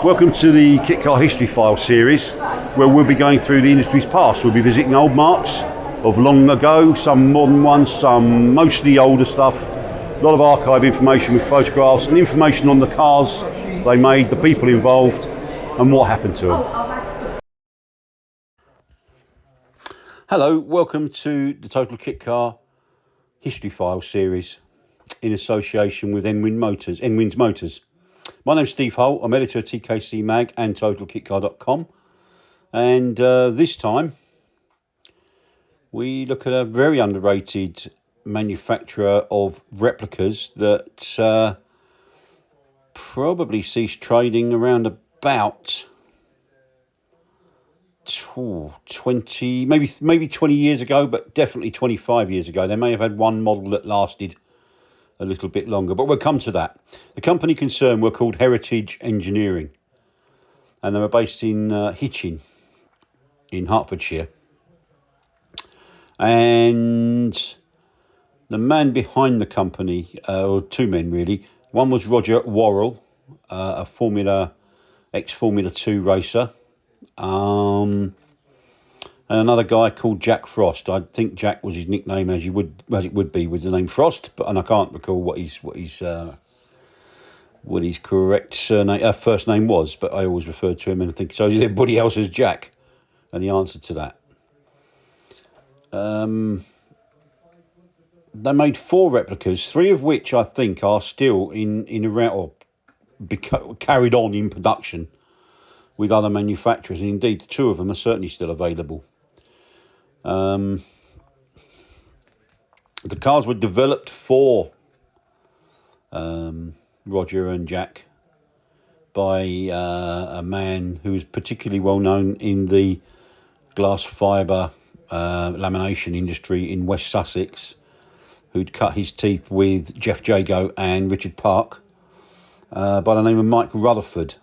Welcome to the Kitcar History File series, where we'll be going through the industry's past. We'll be visiting old marks of long ago, some modern ones, some mostly older stuff. A lot of archive information with photographs and information on the cars they made, the people involved, and what happened to them. Hello, welcome to the Total Kitcar History File series in association with Enwin's Motors. My name's Steve Holt. I'm editor of TKC Mag and totalkitcar.com, and this time we look at a very underrated manufacturer of replicas that probably ceased trading around about 20, maybe 20 years ago, but definitely 25 years ago. They may have had one model that lasted a little bit longer, but we'll come to that. The company concerned were called Heritage Engineering, and they were based in Hitchin in Hertfordshire. And the man behind the company, or two men really, one was Roger Worrell, a ex-Formula 2 racer, and another guy called Jack Frost. I think Jack was his nickname, as it would be with the name Frost, and I can't recall what his correct first name was, but I always referred to him, and I think so did everybody else, as Jack. And the answer to that, they made 4 replicas, 3 of which I think are still in around or carried on in production with other manufacturers, and indeed 2 of them are certainly still available. The cars were developed for Roger and Jack by a man who was particularly well known in the glass fibre lamination industry in West Sussex, who'd cut his teeth with Jeff Jago and Richard Park, by the name of Mike Rutherfoord.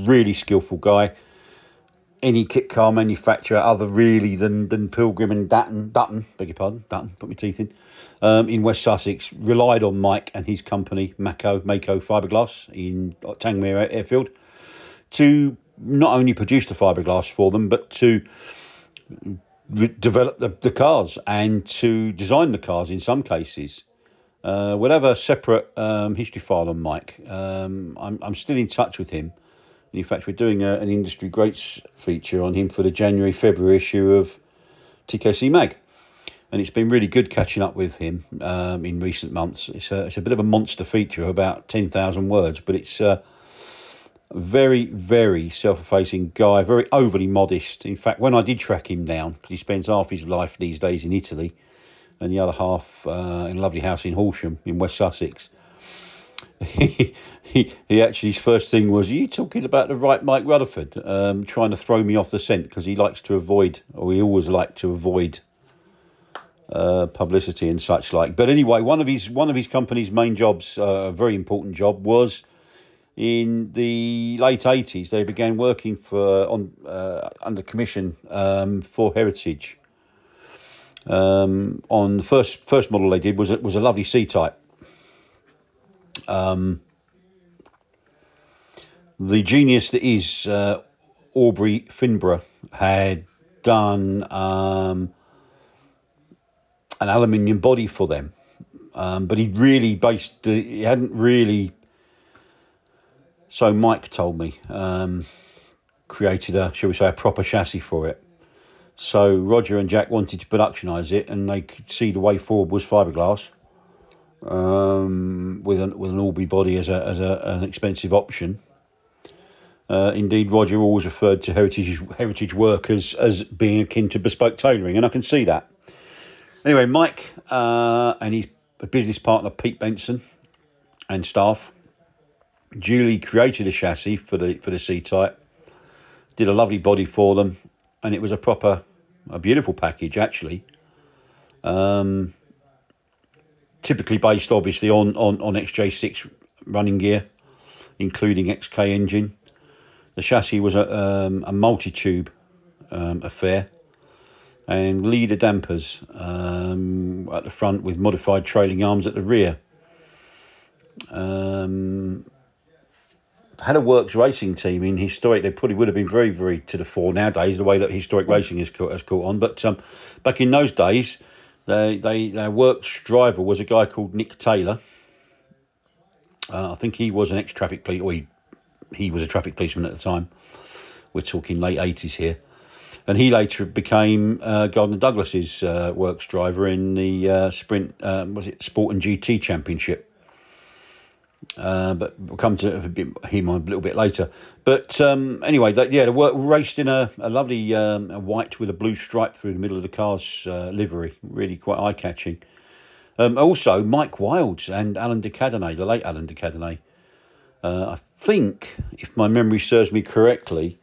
Really skillful guy. Any kit car manufacturer other really than Pilgrim and Dutton, beg your pardon, Dutton, put my teeth in West Sussex, relied on Mike and his company, Mako Fibreglass in Tangmere Airfield, to not only produce the fiberglass for them, but to develop the cars and to design the cars in some cases. We'll have a separate history file on Mike. I'm still in touch with him. In fact, we're doing an industry greats feature on him for the January-February issue of TKC Mag. And it's been really good catching up with him in recent months. It's a bit of a monster feature of about 10,000 words, but it's a very, very self-effacing guy, very overly modest. In fact, when I did track him down, because he spends half his life these days in Italy and the other half in a lovely house in Horsham in West Sussex, he actually, his first thing was, "Are you talking about the right Mike Rutherfoord?" Trying to throw me off the scent, because he always liked to avoid publicity and such like. But anyway, one of his company's main jobs, a very important job, was in the late 80s. They began working under commission for Heritage. On the first model they did was a lovely C-type. The genius that is Aubrey Finborough had done an aluminium body for them, but he hadn't really, so Mike told me, created a proper chassis for it. So Roger and Jack wanted to productionise it, and they could see the way forward was fiberglass, with an Aubrey body as an expensive option. Indeed, Roger always referred to heritage work as being akin to bespoke tailoring, and I can see that. Anyway, Mike and his business partner Pete Benson and staff duly created a chassis for the C-type, did a lovely body for them, and it was a beautiful package actually. Typically based obviously on XJ6 running gear, including XK engine. The chassis was a multi-tube affair, and leader dampers at the front with modified trailing arms at the rear. had a works racing team in historic. They probably would have been very, very to the fore nowadays, the way that historic racing has caught on. But back in those days, their works driver was a guy called Nick Taylor. I think he was an ex-traffic police, or he was a traffic policeman at the time. We're talking late 80s here. And he later became Gardner Douglas's works driver in the sprint, Sport and GT Championship. But we'll come to him a little bit later. But anyway, the work raced in a lovely white with a blue stripe through the middle of the car's livery. Really quite eye-catching. Also, Mike Wilds and Alan de Cadenet, the late Alan de Cadenet. I think, if my memory serves me correctly,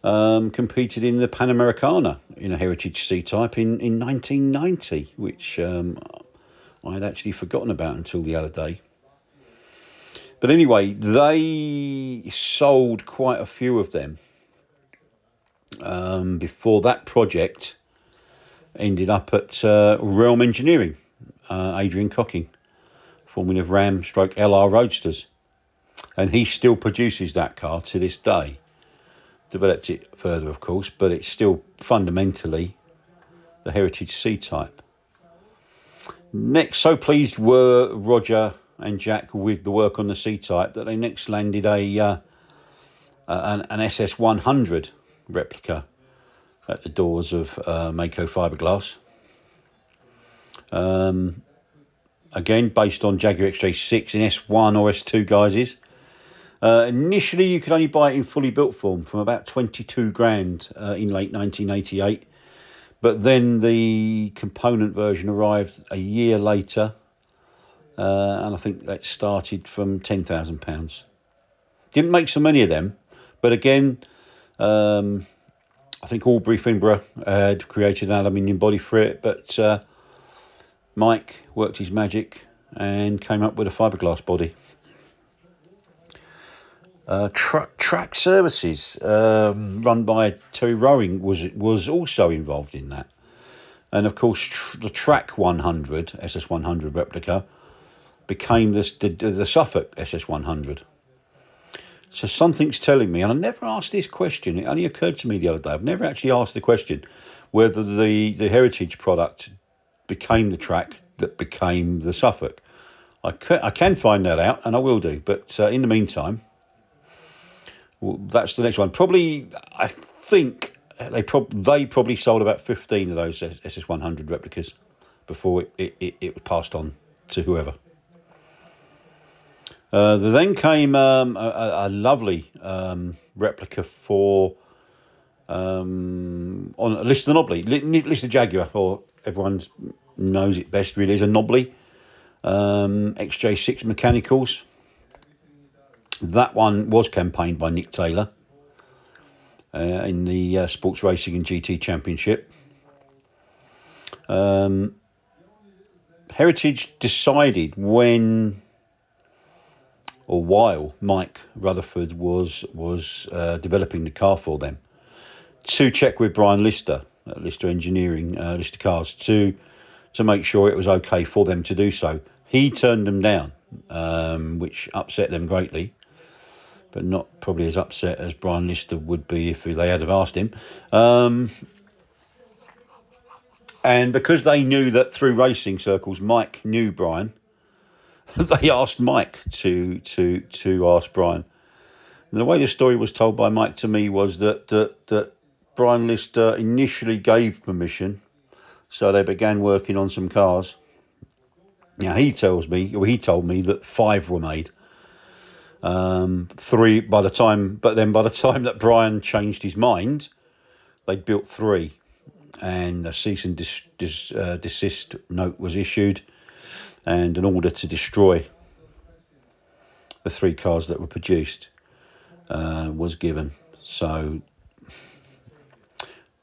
competed in the Pan Americana in a Heritage C-Type in 1990, which I had actually forgotten about until the other day. But anyway, they sold quite a few of them before that project ended up at Realm Engineering, Adrian Cocking, Formula Ram / LR Roadsters. And he still produces that car to this day. Developed it further, of course, but it's still fundamentally the Heritage C-Type. Next, so pleased were Roger and Jack with the work on the C-Type that they next landed an SS100 replica at the doors of Mako Fibreglass. Again, based on Jaguar XJ6 in S1 or S2 guises. Initially, you could only buy it in fully built form from about 22 grand in late 1988. But then the component version arrived a year later. And I think that started from £10,000. Didn't make so many of them. But again, I think Aubrey Finborough had created an aluminium body for it. But Mike worked his magic and came up with a fiberglass body. Track Services, run by Terry Rowing, was also involved in that. And of course, the Track 100, SS100 replica, became the Suffolk SS100. So something's telling me, and I never asked this question, it only occurred to me the other day, I've never actually asked the question whether the Heritage product became the Track that became the Suffolk. I can find that out, and I will do, but in the meantime, well, that's the next one. Probably, I think they probably sold about 15 of those SS100 replicas before it was passed on to whoever. There then came a lovely replica for on a Lister Nobly, Lister Jaguar, or everyone knows it best really as a Nobly, XJ6 mechanicals. That one was campaigned by Nick Taylor in the Sports Racing and GT Championship. Heritage decided when or while Mike Rutherfoord was developing the car for them to check with Brian Lister at Lister Engineering, Lister Cars, to make sure it was okay for them to do so. He turned them down, which upset them greatly, but not probably as upset as Brian Lister would be if they had have asked him. And because they knew that through racing circles, Mike knew Brian, they asked Mike to ask Brian. And the way the story was told by Mike to me was that Brian Lister initially gave permission, so they began working on some cars. Now he told me that 5 were made. 3 by the time that Brian changed his mind, they'd built 3, and a cease and desist note was issued, and an order to destroy the 3 cars that were produced was given. So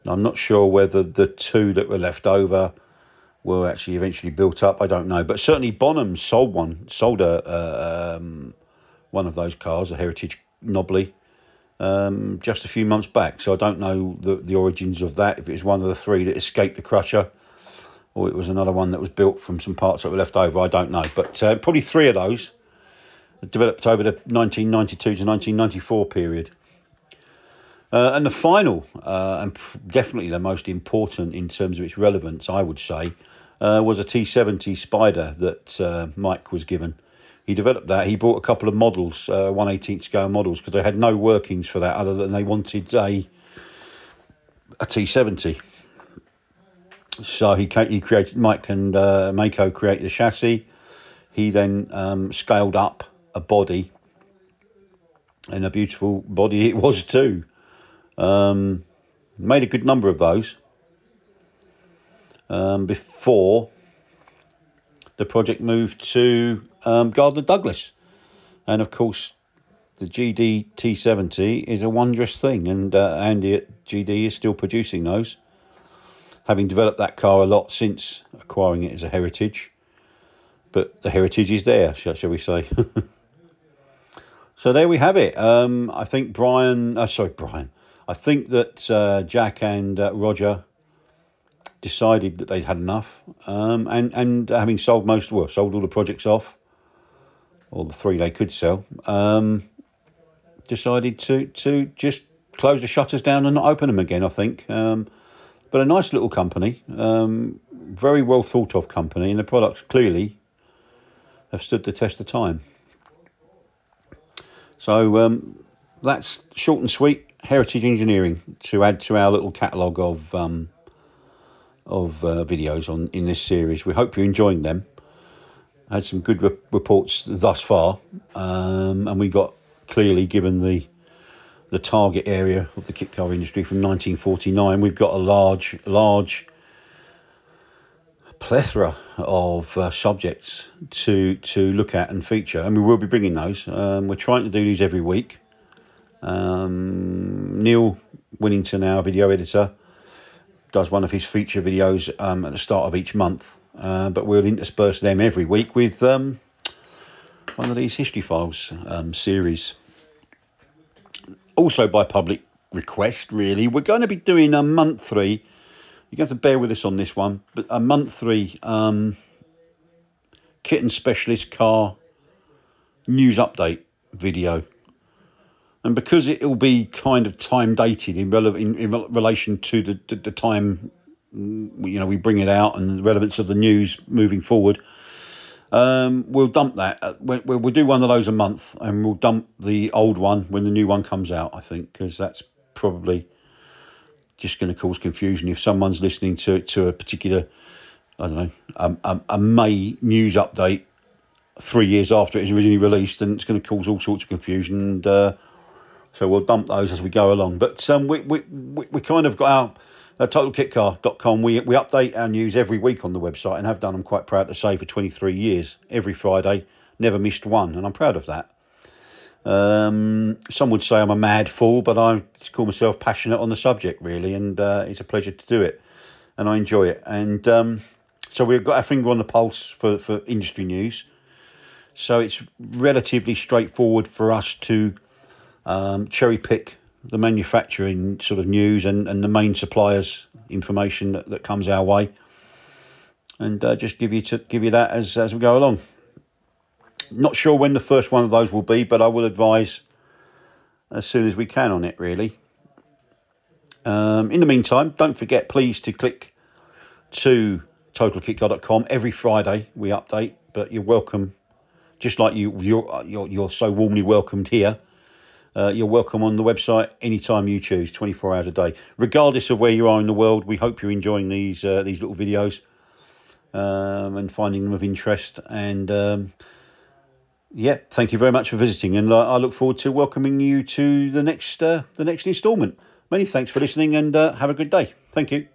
I'm not sure whether the 2 that were left over were actually eventually built up. I don't know, but certainly Bonham sold one of those cars, a Heritage Nobly, just a few months back. So I don't know the origins of that, if it was one of the 3 that escaped the crusher or it was another one that was built from some parts that were left over. I don't know, but probably 3 of those developed over the 1992 to 1994 period. And the final, and definitely the most important in terms of its relevance, I would say, was a T70 Spyder that Mike was given. He developed that. He bought a couple of models, 1/18 scale models, because they had no workings for that other than they wanted a T70. So he created, Mike and Mako created a chassis. He then scaled up a body, and a beautiful body it was too. Made a good number of those before the project moved to Gardner Douglas. And of course, the GD T70 is a wondrous thing, and Andy at GD is still producing those, having developed that car a lot since acquiring it as a heritage. But the heritage is there, shall we say. So there we have it. I think Brian. I think that Jack and Roger decided that they'd had enough, and having sold sold all the projects off, or the 3 they could sell, decided to just close the shutters down and not open them again, I think. But a nice little company, very well thought of company, and the products clearly have stood the test of time. So that's short and sweet heritage engineering to add to our little catalogue of videos in this series. We hope you're enjoying them. Had some good reports thus far, and we got clearly, given the target area of the kit car industry from 1949, we've got a large plethora of subjects to look at and feature, and we will be bringing those. We're trying to do these every week. Neil Winnington, our video editor, does one of his feature videos at the start of each month, but we'll intersperse them every week with one of these History Files series. Also by public request, really, we're going to be doing a monthly, you're going to have to bear with us on this one, but a monthly kit and specialist car news update video. And because it will be kind of time dated in relation to the time we bring it out and the relevance of the news moving forward, we'll dump that. We'll do one of those a month, and we'll dump the old one when the new one comes out, I think, because that's probably just going to cause confusion if someone's listening to a particular, I don't know, a May news update 3 years after it is originally released, and it's going to cause all sorts of confusion. And so we'll dump those as we go along. But we kind of got our totalkitcar.com. We update our news every week on the website, and have done, I'm quite proud to say, for 23 years. Every Friday, never missed one, and I'm proud of that. Some would say I'm a mad fool, but I call myself passionate on the subject, really, and it's a pleasure to do it, and I enjoy it. And so we've got our finger on the pulse for industry news. So it's relatively straightforward for us to cherry pick the manufacturing sort of news and the main suppliers information that comes our way, and just give you that as we go along. Not sure when the first one of those will be, but I will advise as soon as we can on it, really. In the meantime, don't forget, please, to click to totalkitcar.com. Every Friday we update, but you're welcome, just like you're so warmly welcomed here. You're welcome on the website anytime you choose, 24 hours a day. Regardless of where you are in the world, we hope you're enjoying these little videos and finding them of interest. And thank you very much for visiting, and I look forward to welcoming you to the next instalment. Many thanks for listening, and have a good day. Thank you.